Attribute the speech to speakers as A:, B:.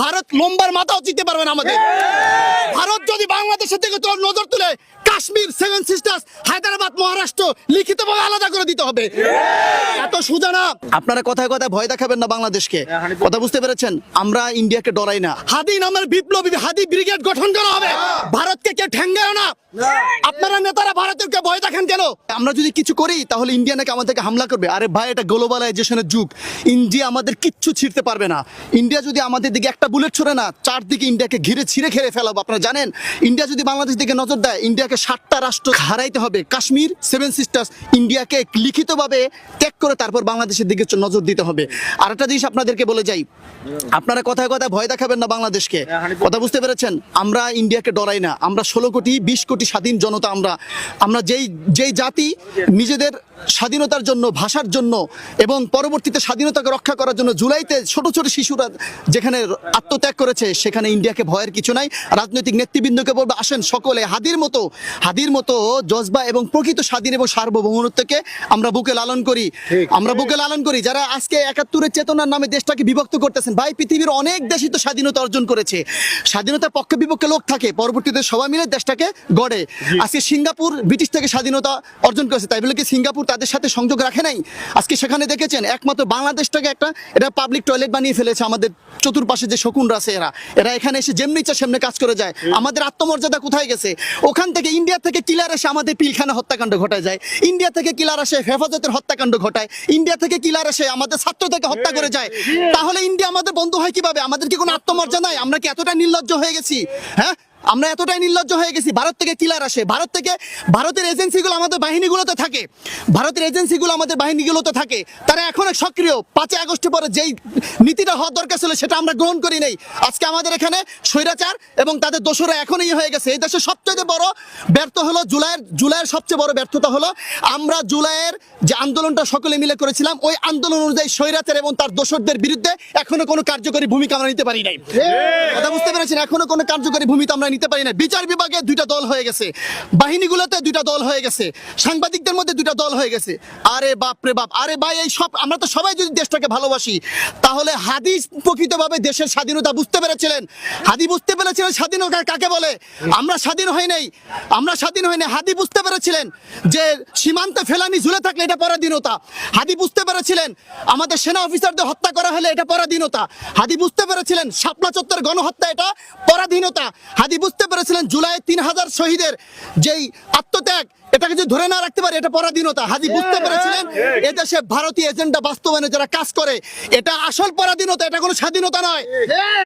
A: ভারত লম্বার মাথাও চিনতে পারবে না আমাদের। ভারত যদি বাংলাদেশের দিকে তোর নজর তুলে কাশ্মীর, সেভেন সিস্টার্স, হায়দ্রাবাদ, মহারাষ্ট্র লিখিতভাবে আলাদা করে দিতে হবে। এত সোজা না। আপনারা কথায় কথায় ভয় দেখাবেন না বাংলাদেশকে, কথা বুঝতে পেরেছেন? আমরা ইন্ডিয়াকে ডরাই না। হাদি নামের বিপ্লবী হাদি ব্রিগেড গঠন করা হবে। ভারতকে কেউ ঠেঙ্গায় না। আপনারা নেতারা ভারতের কে ভয় দেখেন কেন? আমরা যদি কিছু করি তাহলে ইন্ডিয়া নাকি আমাদেরকে হামলা করবে। আরে ভাই, এটা গ্লোবালাইজেশনের যুগ। ইন্ডিয়া আমাদের কিচ্ছু ছিঁড়তে পারবে না। ইন্ডিয়া যদি আমাদের দিকে একটা বুলেট ছোড়ে না, চারদিকে ইন্ডিয়াকে ঘিরে ছিঁড়ে খেয়ে ফেলাবো। আপনারা জানেন, ইন্ডিয়া যদি বাংলাদেশ দিকে নজর দেয়, ইন্ডিয়াকে 7টা রাষ্ট্র হারাইতে হবে। কাশ্মীর, সেভেন সিস্টার্স, ইন্ডিয়াকে লিখিতভাবে ত্যাগ করে তারপর বাংলাদেশের দিকে নজর দিতে হবে। আর একটা জিনিস আপনাদেরকে বলে যাই, আপনারা কথায় কথায় ভয় দেখাবেন না বাংলাদেশকে, কথা বুঝতে পেরেছেন? আমরা ইন্ডিয়াকে ডরাই না। আমরা 16 কোটি 20 কোটি স্বাধীন জনতা। আমরা যেই জাতি নিজেদের স্বাধীনতার জন্য, ভাষার জন্য এবং পরবর্তীতে স্বাধীনতাকে রক্ষা করার জন্য জুলাইতে ছোট ছোট শিশুরা যেখানে আত্মত্যাগ করেছে, সেখানে ইন্ডিয়াকে ভয়ের কিছু নাই। রাজনৈতিক নেতৃবৃন্দকে বলবো, আসেন সকলে হাদির মতো জজবা এবং প্রকৃত স্বাধীন এবং সার্বভৌমত্বকে আমরা বুকে লালন করি। যারা আজকে 71-এর চেতনার নামে দেশটাকে বিভক্ত করতেছেন, ভাই পৃথিবীর অনেক দেশই তো স্বাধীনতা অর্জন করেছে। স্বাধীনতার পক্ষে বিপক্ষে লোক থাকে, পরবর্তীতে সবাই মিলে দেশটাকে গড়ে। আজকে সিঙ্গাপুর ব্রিটিশ থেকে স্বাধীনতা অর্জন করেছে, তাই বলে কি সিঙ্গাপুর তাদের সাথে সংযোগ রাখে নাই? আজকে সেখানে দেখেছেন একমাত্র বাংলাদেশটাকে এটা পাবলিক টয়লেট বানিয়ে ফেলেছে। আমাদের চতুর্পাশে যে শকুনরা আছে, এরা এখানে এসে যেমনি ইচ্ছা সেমনি কাজ করে যায়। আমাদের আত্মমর্যাদা কোথায় গেছে? ওখান থেকে ইন্ডিয়া থেকে কিলার এসে আমাদের পিলখানা হত্যাকাণ্ড ঘটায় যায়। ইন্ডিয়া থেকে কিলার এসে হেফাজতের হত্যাকাণ্ড ঘটায়। ইন্ডিয়া থেকে কিলার এসে আমাদের ছাত্রদেরকে হত্যা করে যায়। তাহলে ইন্ডিয়া আমাদের বন্ধু হয় কিভাবে? আমাদের কি কোনো আত্মমর্যাদা নাই? আমরা কি এতটা নির্লজ্জ হয়ে গেছি? হ্যাঁ, আমরা এতটাই নির্লজ্জ হয়ে গেছি। ভারত থেকে কিলার আসে, ভারতের এজেন্সিগুলো আমাদের বাহিনীগুলোতে থাকে। তারা এখন সক্রিয়। 5 আগস্টের পরে যেই নীতিটা হওয়ার দরকার ছিল সেটা আমরা গ্রহণ করি নাই। আজকে আমাদের এখানে স্বৈরাচার এবং তাদের দোসরা এখনই হয়ে গেছে। এই দেশের সবচেয়ে বড় ব্যর্থ হলো জুলাইয়ের সবচেয়ে বড় ব্যর্থতা হলো আমরা জুলাইয়ের যে আন্দোলনটা সকলে মিলে করেছিলাম, ওই আন্দোলন অনুযায়ী স্বৈরাচার এবং তার দোসরদের বিরুদ্ধে এখনো কোনো কার্যকরী ভূমিকা আমরা নিতে পারি নাই। কথা বুঝতে পেরেছেন? এখনো কোনো কার্যকরী ভূমিকা আমরা নিতে পারি না। বিচার বিভাগে 2টা দল হয়ে গেছে, বাহিনীগুলোতে 2টা দল হয়ে গেছে, সাংবাদিকদের মধ্যে 2টা দল হয়ে গেছে। আরে বাপ রে বাপ! আরে ভাই, এই সব আমরা তো সবাই যদি দেশটাকে ভালোবাসি, তাহলে হাদি প্রকৃতভাবে দেশের স্বাধীনতা বুঝতে পেরেছিলেন। হাদি বুঝতে পেরেছিলেন স্বাধীনতা কাকে বলে। আমরা স্বাধীন হই নাই। হাদি বুঝতে পেরেছিলেন যে সীমান্তে ফেলানি ঝুলে থাকলে এটা পরাধীনতা। হাদি বুঝতে পেরেছিলেন আমাদের সেনা অফিসারদের হত্যা করা হলে এটা পরাধীনতা। হাদি বুঝতে পেরেছিলেন শাপলা চত্বর গণহত্যা এটা পরাধীনতা। হাদি বুঝতে পেরেছিলেন জুলাই 3000 শহীদের যেই আত্মত্যাগ, এটাকে যদি ধরে না রাখতে পারে এটা পরাধীনতা। হাদি বুঝতে পেরেছিলেন এদেশে ভারতীয় এজেন্ডা বাস্তবায়নে যারা কাজ করে, এটা আসল পরাধীনতা, এটা কোনো স্বাধীনতা নয়।